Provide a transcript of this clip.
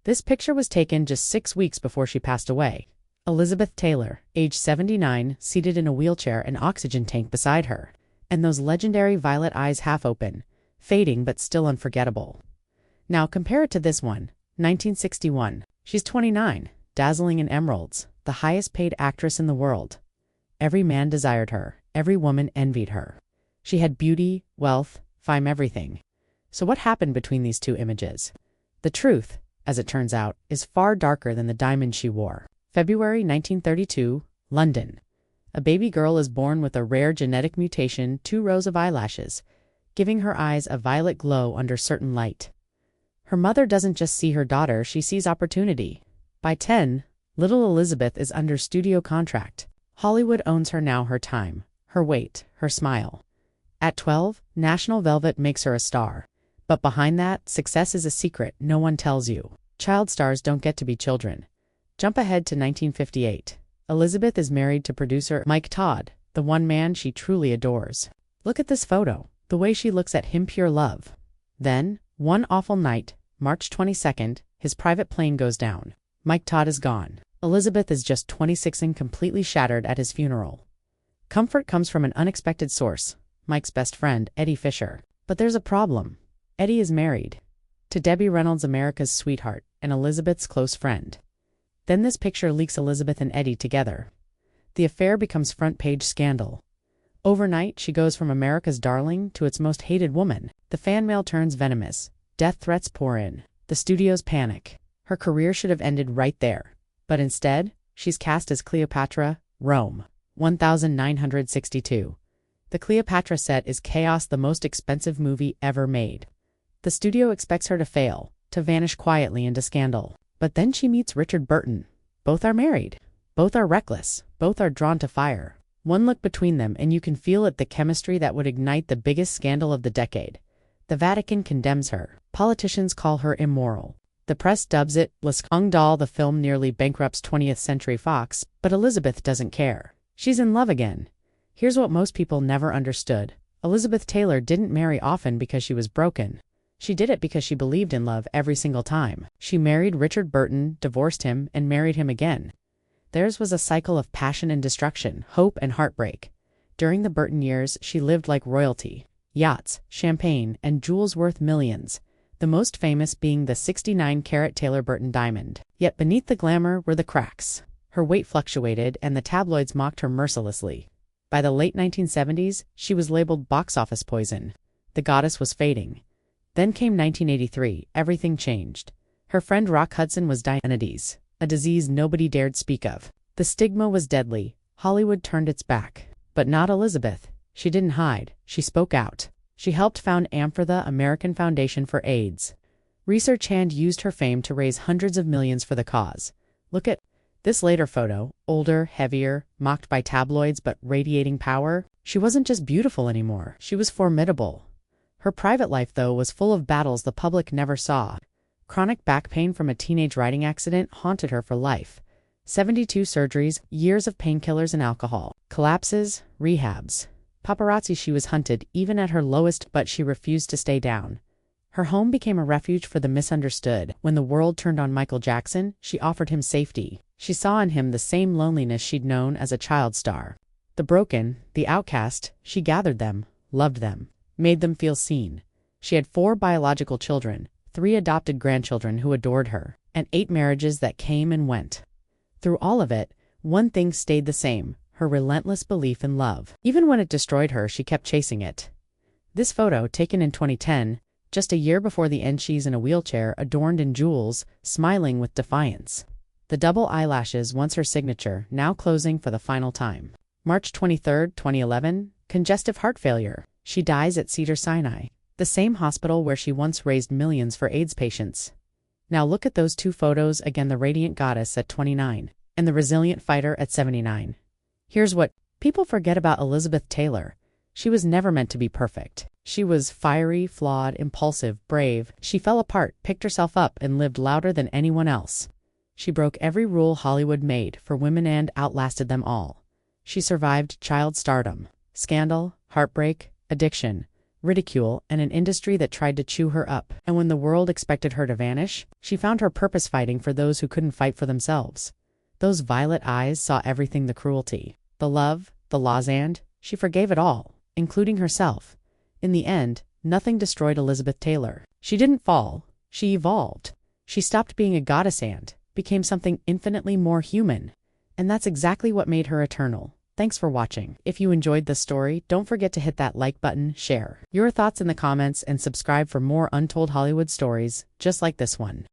This picture was taken just 6 weeks before she passed away. Elizabeth Taylor, age 79, seated in a wheelchair, an oxygen tank beside her, and those legendary violet eyes half open, fading but still unforgettable. Now compare it to this one, 1961. She's 29, dazzling in emeralds, the highest paid actress in the world. Every man desired her, every woman envied her. She had beauty, wealth, fame, everything. So what happened between these two images? The truth, as it turns out, is far darker than the diamond she wore. February 1932, London. A baby girl is born with a rare genetic mutation, 2 rows of eyelashes, giving her eyes a violet glow under certain light. Her mother doesn't just see her daughter, she sees opportunity. By 10, little Elizabeth is under studio contract. Hollywood owns her now, her time, her weight, her smile. At 12, National Velvet makes her a star. But behind that, success is a secret no one tells you. Child stars don't get to be children. Jump ahead to 1958. Elizabeth is married to producer Mike Todd, the one man she truly adores. Look at this photo, the way she looks at him, pure love. Then, one awful night, March 22nd, his private plane goes down. Mike Todd is gone. Elizabeth is just 26 and completely shattered at his funeral. Comfort comes from an unexpected source, Mike's best friend, Eddie Fisher. But there's a problem. Eddie is married to Debbie Reynolds, America's sweetheart, and Elizabeth's close friend. Then this picture leaks Elizabeth and Eddie together. The affair becomes front-page scandal. Overnight, she goes from America's darling to its most hated woman. The fan mail turns venomous. Death threats pour in. The studios panic. Her career should have ended right there. But instead, she's cast as Cleopatra, Rome, 1962. The Cleopatra set is chaos, the most expensive movie ever made. The studio expects her to fail, to vanish quietly into scandal. But then she meets Richard Burton. Both are married. Both are reckless. Both are drawn to fire. One look between them and you can feel it, the chemistry that would ignite the biggest scandal of the decade. The Vatican condemns her. Politicians call her immoral. The press dubs it Le Scandale. The film nearly bankrupts 20th Century Fox, but Elizabeth doesn't care. She's in love again. Here's what most people never understood. Elizabeth Taylor didn't marry often because she was broken. She did it because she believed in love every single time. She married Richard Burton, divorced him, and married him again. Theirs was a cycle of passion and destruction, hope and heartbreak. During the Burton years, she lived like royalty. Yachts, champagne, and jewels worth millions. The most famous being the 69-carat Taylor Burton diamond. Yet beneath the glamour were the cracks. Her weight fluctuated, and the tabloids mocked her mercilessly. By the late 1970s, she was labeled box office poison. The goddess was fading. Then came 1983, everything changed. Her friend Rock Hudson was Diabetes, a disease nobody dared speak of. The stigma was deadly. Hollywood turned its back. But not Elizabeth. She didn't hide. She spoke out. She helped found AMFOR, the American Foundation for AIDS. Research Hand used her fame to raise hundreds of millions for the cause. Look at this later photo, older, heavier, mocked by tabloids but radiating power. She wasn't just beautiful anymore. She was formidable. Her private life, though, was full of battles the public never saw. Chronic back pain from a teenage riding accident haunted her for life. 72 surgeries, years of painkillers and alcohol. Collapses, rehabs. Paparazzi. She was hunted, even at her lowest, but she refused to stay down. Her home became a refuge for the misunderstood. When the world turned on Michael Jackson, she offered him safety. She saw in him the same loneliness she'd known as a child star. The broken, the outcast, she gathered them, loved them, made them feel seen. She had 4 biological children, 3 adopted grandchildren who adored her, and 8 marriages that came and went. Through all of it, one thing stayed the same: her relentless belief in love. Even when it destroyed her, she kept chasing it. This photo, taken in 2010, just a year before the end, she's in a wheelchair, adorned in jewels, smiling with defiance. The double eyelashes, once her signature, now closing for the final time. March 23, 2011, congestive heart failure. She dies at Cedars-Sinai, the same hospital where she once raised millions for AIDS patients. Now look at those 2 photos again, the radiant goddess at 29, and the resilient fighter at 79. Here's what people forget about Elizabeth Taylor. She was never meant to be perfect. She was fiery, flawed, impulsive, brave. She fell apart, picked herself up, and lived louder than anyone else. She broke every rule Hollywood made for women and outlasted them all. She survived child stardom, scandal, heartbreak, addiction, ridicule, and an industry that tried to chew her up. And when the world expected her to vanish, she found her purpose fighting for those who couldn't fight for themselves. Those violet eyes saw everything: the cruelty, the love, the loss, and she forgave it all, including herself. In the end, nothing destroyed Elizabeth Taylor. She didn't fall, she evolved. She stopped being a goddess and became something infinitely more human. And that's exactly what made her eternal. Thanks for watching. If you enjoyed this story, don't forget to hit that like button, share your thoughts in the comments, and subscribe for more Untold Hollywood stories just like this one.